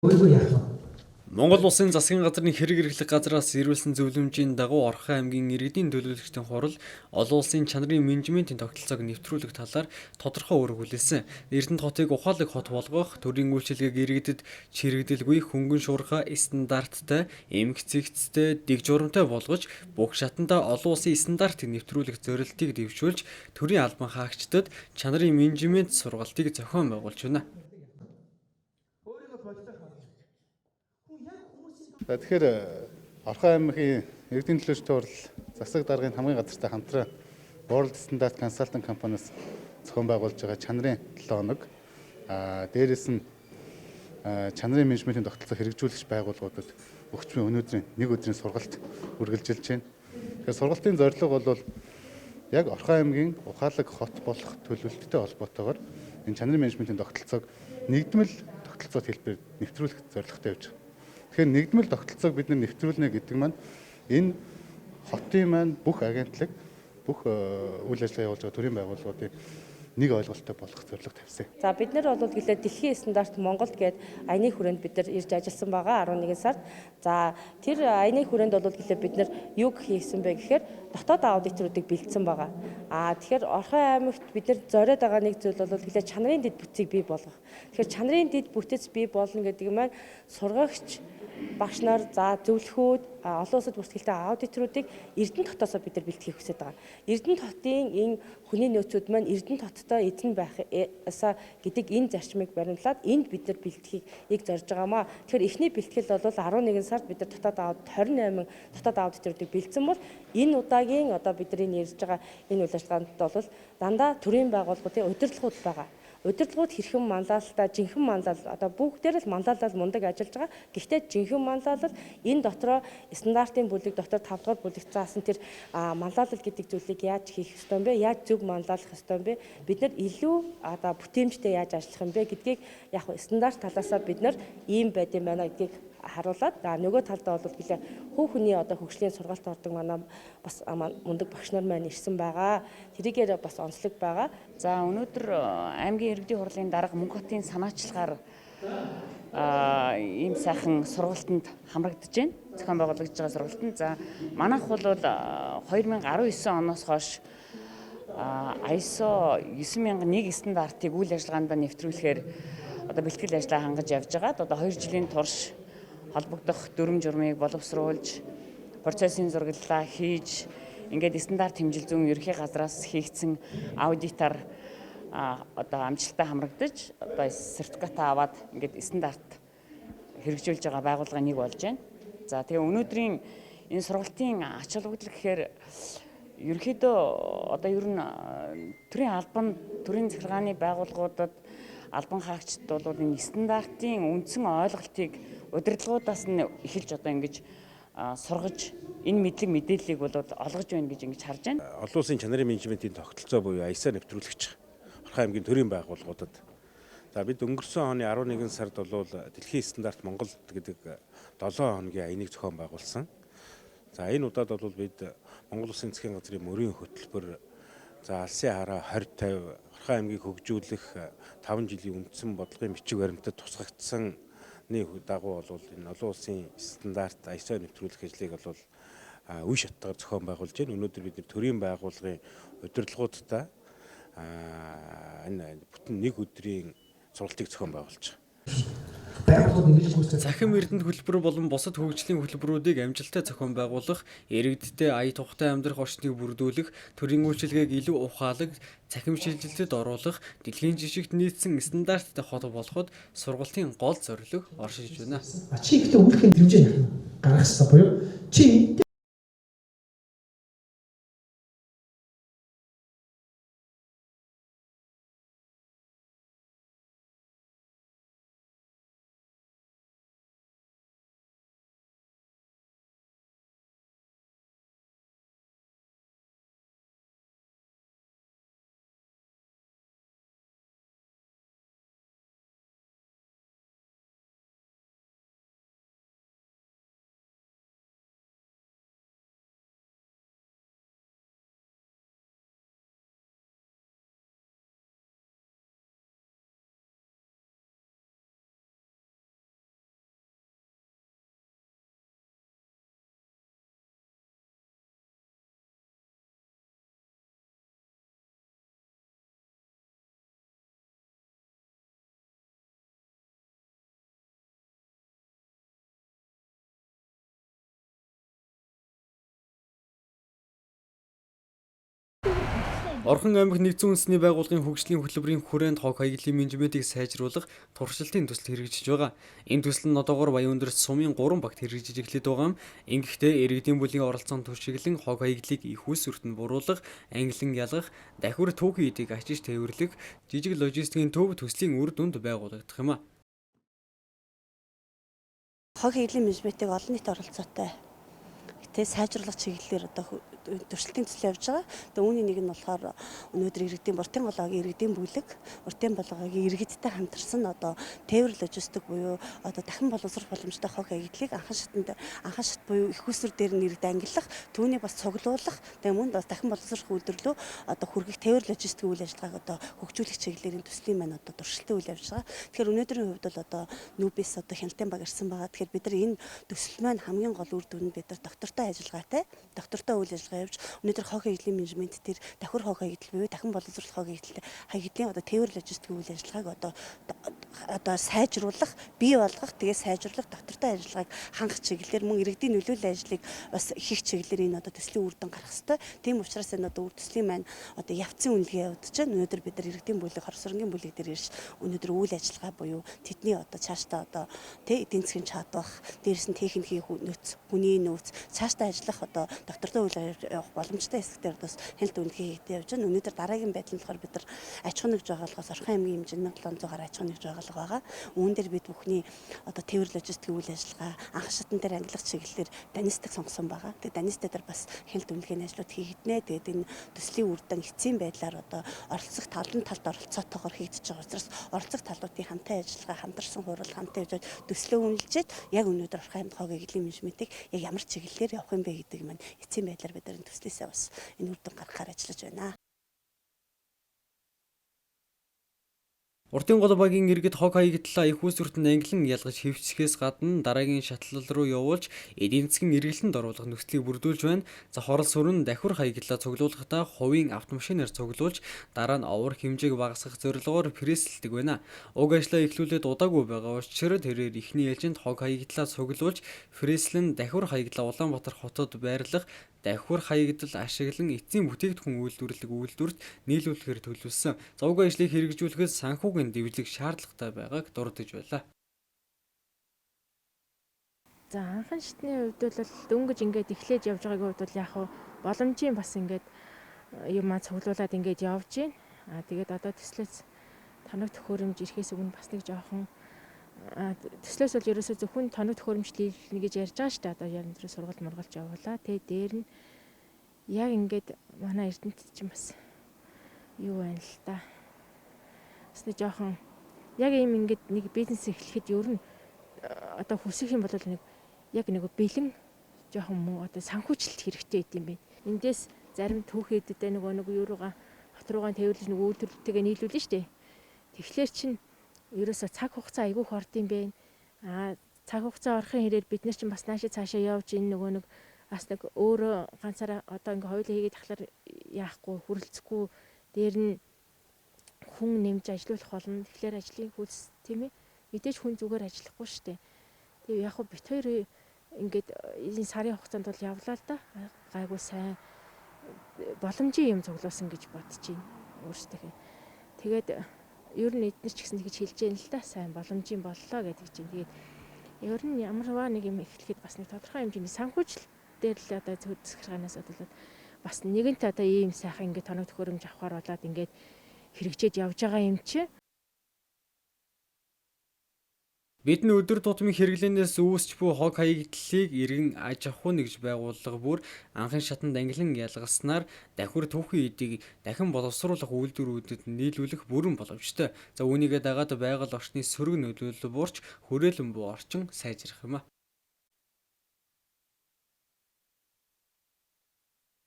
Өөрийгөө яах вэ? Монгол Улсын засгийн газрын хэрэг эрхлэх газраас ирүүлсэн зөвлөмжийн дагуу Орхон аймгийн иргэдийн төлөөлөгчдийн хурал олон улсын чанарын менежментийн тогтолцоог нэвтрүүлэх талаар тодорхой үүрэг хүлээсэн. Эрдэнэт хотыг ухаалаг хот болгох, төрийн үйлчилгээг иргэдэд чирэгдэлгүй, хөнгөн шуурхай, стандарттай, эмх цэгцтэй, дэг журамтай болгож бүх шатанда олон улсын стандартыг нэвтрүүлэх зорилтыг дэвшүүлж, төрийн албан хаагчдад чанарын менежмент сургалтыг зохион байгуулж байна. За тэгэхээр Орхон аймгийн иргэдийн төлөөлөлтийн хурал засаг даргын хамгийн газартай хамтран World Standard Consulting компаниас зохион байгуулж байгаа чанарын 7 хоног дээрээс нь чанарын менежментийн тогтолцоо хэрэгжүүлэгч байгууллагуудад өгч буй өнөөдрийн нэг өдрийн сургалт үргэлжилж байна. Тэгэхээр сургалтын зорилго бол яг Орхон аймгийн ухаалаг хот болох төлөвлөлттэй холбоотойгоор энэ чанарын менежментийн тогтолцоог нэгдмэл тогтолцоот хэлбэрээр нэвтрүүлэх зорилготой явж байгаа. Тэгэхээр нэгдмэл тогтолцоог бид нэвтрүүлнэ гэдэг маань энэ хотын маань бүх агентлаг, бүх үйл ажиллагаа явуулж байгаа төрийн байгууллагуудын нэг ойлголттой болох зорилго тавьсан. За бид нар бол гэлээ дэлхийн стандарт Монголд гээд аяны хүрээнд бид нар ирж ажилласан байгаа 11 сард. За тэр аяны хүрээнд бол гэлээ бид нар юг хийсэн бэ гэхээр дотоод аудиторуудыг бэлдсэн байгаа. Тэгэхээр Орхон аймагт бид нар зориод байгаа нэг зүйл бол гэлээ чанарын дэд бүтцийг бий болгох. Тэгэхээр чанарын дэд бүтэц бий болно гэдэг маань сургагч багш нар за зөвлөхүүд олон улсад бүртгэлтэй аудиторуудыг Эрдэнэт хотоосоо бид нар бэлтгэхийг хүсэж байгаа. Эрдэнэт хотын энэ хүний нөөцүүд маань Эрдэнэт хоттой эзэн байхасаа гэдэг энэ зарчмыг баримтлаад энд бид нар бэлтгэхийг зорж байгаамаа. Тэгэхээр эхний бэлтгэл бол 11 сард бид нар 28 дотоод аудиторуудыг бэлдсэн бол энэ удаагийн одоо бидний ярьж байгаа энэ үйл ажиллагаанд бол дандаа төрийн байгууллагуудын удирдлагууд байгаа. Удирдлагууд хэрхэн манлайлалтай жинхэнэ манлайлал одоо бүгдээр л манлайлал мундаг ажиллаж байгаа. Гэхдээ жинхэнэ манлайлал энэ дотроо стандартын бүлэг дотор 5 дугаар бүлэгт заасан тэр манлайлал гэдэг зүйлийг яаж хийх ёстой юм бэ? Яаж зөв манлайлах ёстой юм бэ? Бид нар илүү одоо бүтээмжтэй яаж ажиллах юм бэ гэдгийг яг стандарт талаасаа бид нар ийм байд юм байна гэдгийг харуулад нөгөө талдаа бол гэлээ хүүхний одоо хөгжлийн сургалт ордог манай бас мундаг багш нар маань ирсэн байгаа. Тэрийгээр бас онцлог байгаа. За өнөөдөр аймгийн иргэдийн хурлын дарга Мөнх хотын санаачлагаар ийм сайхан сургалтанд хамрагдаж байна. Зохион байгуулагдж байгаа сургалтанд. За манайх бол 2019 оноос хойш ISO 9001 стандартыг үйл ажиллагаанд нэвтрүүлэхээр одоо бэлтгэл ажиллагаа хангаж явж байгаад одоо 2 жилийн турш холбогдох дүрм журмыг боловсруулж процессын зураглалаа хийж ингээд стандарт хэмжил зүйн ерөнхий газраас хийгдсэн аудитаар одоо амжилттай хамрагдаж одоо сертификат аваад ингээд стандарт хэрэгжүүлж байгаа байгууллага нэг болж байна. За тэгээ өнөөдрийн энэ сургалтын ач холбогдол гэхээр ерөнхийдөө одоо ер нь төрийн албан төрийн захиргааны байгууллагуудад албан хаагчид бол энэ стандартын үндсэн ойлголтыг удирдлагуудаас нь эхэлж одоо ингэж сургаж энэ мэдлэг мэдээллийг бол олгож байна гэж ингэж харж байна. Олон улсын чанарын менежментийн тогтолцоо буюу ISO нэвтрүүлэгч Орхон аймгийн төрийн байгууллагуудад за бид өнгөрсөн оны 11 сард бол дэлхийн стандарт Монголд гэдэг 7 хоногийн аяныг зохион байгуулсан. За энэ удаад бол бид Монгол Улсын засгийн газрын мөрийн хөтөлбөр за алсын хараа 2050 Орхон аймгийг хөгжүүлэх 5 жилийн үндсэн бодлогын бичиг баримтад тусгагдсан дагуу бол энэ олон улсын стандарт ISO нэвтрүүлэх ажлыг бол үе шаттайгаар зохион байгуулж байна. Өнөөдөр бид төрийн байгууллагын удирдлагуудтай энэ бүтэн нэг өдрийн сургалтыг зохион байгуулж байгаа. Цахим эрдэнэт хөтөлбөр болон бусад хөгжлийн хөтөлбөрүүдийг амжилттай зохион байгуулах, иргэдтэй ая тухтай амьдрах орчныг бүрдүүлэх, төрийн үйлчилгээг илүү ухаалаг, цахим шилжилтэд оруулах, дэлхийн жишгт нийцсэн стандарттай хот болоход сургалтын гол зорилго оршиж байна. Чи ихтэй үйлчлэгийн хэмжээ гаргах хэрэгтэй буюу чи Орхон аймаг нэгдсэн үндэсний байгууллагын хөгжлийн хөтөлбөрийн хүрээнд хог хаягдлын менежментийг сайжруулах туршилтын төсөл хэрэгжиж байгаа. Энэ төсөл нь одоогоор баян өндөрт сумын 3 багт хэрэгжиж эхлэдэг байгаа юм. Ингэхдээ иргэдийн бүлийн оролцоон түшиглэн хог хаягдлыг их усүрт нь буруулах, ангилан ялгах, дахиур түүхийн эдийг ачиж тээвэрлэх, жижиг логистикийн төв төслийн үр дүнд байгуулагдах юм а. Хог хаягдлын менежментийг олон нийт оролцоотой сайжруулах чиглэлээр одоо туршилтын төсөл явж байгаа. Тэгээ үүний нэг нь болохоор өнөөдөр иргэдийн Уртын голоогийн иргэдийн бүлэг, Уртын болгогийн иргэдтэй хамтарсан одоо тээвэр логистик буюу одоо дахин боловсрох боломжтой хог хаягдлыг анхан шат буюу их усүр дээр нь иргэд ангиллах, түүнийг бас цуглуулах, тэгээ мөн бас дахин боловсрох үйлдвэрлэлөө одоо хүргэх тээвэр логистикийн үйл ажиллагааг одоо хөгжүүлэх чиглэлээр төслийн маань одоо туршилтын үйл явж байгаа. Тэгэхээр өнөөдрийн хувьд бол одоо нүүбис одоо хяналтын баг ирсэн байгаа. Тэгэхээр бид нар энэ төсөл маань хамгийн гол үр дүн нь бид нар доктортой ажиллагаатай, доктортой үйл ажиллагаа явж өнөөдөр хог хаягдлын менежмент дээр дахиур хог хаягдл буюу дахин боловсруулах хог хаягдлын одоо тээвэр логистикийн үйл ажиллагааг одоо сайжруулах, бий болгох, тэгээ сайжруулах доктортой ажиллагааг хангах чиглэлээр мөн иргэдийн нөлөөллийн ажлыг бас хийх чиглэлээр энэ одоо төслийн үр дүн гарах ёстой. Тийм учраас энэ одоо төслийн маань одоо явцын үнэлгээ явагдаж байна. Өнөөдөр бид нар иргэдийн бүлэг, хорсоргийн бүлэг дээр ирж өнөөдөр үйл ажиллагаа буюу тэдний одоо цаашдаа одоо эдийн засгийн чадвах, дээрээс нь техникийн нөөц, хүний нөөц цаашдаа ажиллах одоо доктортой үйл явах боломжтой хэсгээр бас хяналт үнэлгээ хийгдэж явж байна. Өнөөдөр дараагийн байдал нь болохоор бид нар аж ахуй нэгж байгууллагаас Орхон аймгийн хэмжээнд 1700 гаруй аж ахуй нэгж байгууллага байгаа. Үүн дээр бид бүхний одоо тээвэр логистикийн үйл ажиллагаа анх шатн дээр ангилах чиглэлээр данистик сонгосон байгаа. Тэгээ данистик дээр бас хяналт үнэлгээний ажлууд хийгднэ. Тэгээд энэ төслийн үр дүн эцсийн байдлаар одоо оролцох талд оролцоотойгоор хийгдэж байгаа учраас оролцох талуудын хамтын ажиллагаа, хамтарсан хурал, хамтын явж төслөө үнэлжээд яг өнөөдөр Орхон аймгийн хог хаягдлын менежментийг яг ямар чиглэлээр явах юм бэ гэдэг маань эцсийн байдлаар бид нар төслөөсөө бас энэ үр дүн гаргахаар ажиллаж байна. Уртын голоогийн иргэд хог хаягдлаа их усүртэнд ангилан ялгаж хэвчсэхээс гадна дараагийн шатлал руу явуулж эдийн засгийн эргэлтэнд оруулах нөхцөлийг бүрдүүлж байна. За хорол сүрэн дахиур хаягдлаа цуглуулахдаа хувийн автомашинаар цуглуулж дараа нь овор хэмжээг багасгах зорилгоор пресэлдэг байна. Уг ажлаа эхлүүлээд удаагүй байгаа учраас тэрээр эхний ээлжинд хог хаягдлаа цуглуулж преслэн дахиур хаягдлаа Улаанбаатар хотод байрлах дахиур хаягдал ашиглан эцсийн бүтээгдэхүүн үйлдвэрлэх үйлдвэрт нийлүүлэхээр төлөвлөсөн. За уг ажлыг хэрэгжүүлэхэд санхүүгийн дэвлэг шаардлагатай байгааг дурдж байлаа. За анхан шатны хувьд бол дөнгөж ингээд эхлэж явж байгаагийн хувьд бол яг боломжийн бас ингээд юм цуглуулад ингээд явж байна. Тэгээд одоо төслөөс тоног төхөөрөмж ирэхээс өмнө бас нэг жоохон төслөөс бол ерөөсөө зөвхөн тоног төхөөрөмж нийлнэ гэж ярьж байгаа шүү дээ. Одоо яран дээр сургалт мургалж явуулаа. Тэгээд дээр нь яг ингээд манай эрдэнэт чинь бас юу байна л та. Бас нэг жоохон яг ийм ингээд нэг бизнес эхлэхэд ер нь одоо хүсэх юм бол нэг яг нэг бэлэн жоохон муу одоо санхүүжилт хэрэгтэй байт юм байна. Эндээс зарим түүхэдтэй нэг юуруугаа хот руугаа тээвэрлэж нэг үйлдвэрлэлтэйгээ нийлүүлнэ шүү дээ. Тэгэхээр чинь ерөөсө цаг хугацаа айгүй хорд юм байна. Цаг хугацаа орохын хэрээр бид нар чинь бас цаашаа явж ийн нэг бас нэг өөрөө ганцаараа одоо ингээ хоёулаа хийгээд тахлаар яахгүй хүрэлцэхгүй дээр нь хүн нэмж ажиллах болно. Тэгэхээр ажлын хөлс тийм ээ. Мэдээж хүн зүгээр ажиллахгүй шүү дээ. Тэгээ яг бит хоёр ингээд энэ сарын хугацаанд бол явлаа л да. Гайгүй сайн боломжийн юм цуглуулсан гэж бодож байна өөрсдөө. Тэгээд ер нь эдгээр ч гэсэн тэгж хэлж яана л да. Сайн боломжийн боллоо гэдэг чинь. Тэгээд ер нь ямарваа нэг юм эхлэхэд бас нэг тодорхой хэмжээний санхүүжил дээр л одоо захиргаанаас бодлоод бас нэгэнт одоо ийм сайхан ингээд тоног төхөөрөмж авахар болоод ингээд хэрэгжээд явж байгаа юм чи. Бидний өдөр тутмын хэрэглэнээс үүсч буй хог хаягдлыг иргэн аж ахуй нэгж байгууллага бүр анхан шатанд ангилан ялгаснаар дахиур түүхийн эдийг дахин боловсруулах үйлдвэрүүдэд нийлүүлэх бүрэн боломжтой. За үүнийгээ дагаад байгаль орчны сөрөг нөлөөлөл буурч хүрээлэн буй орчин сайжрах юм а.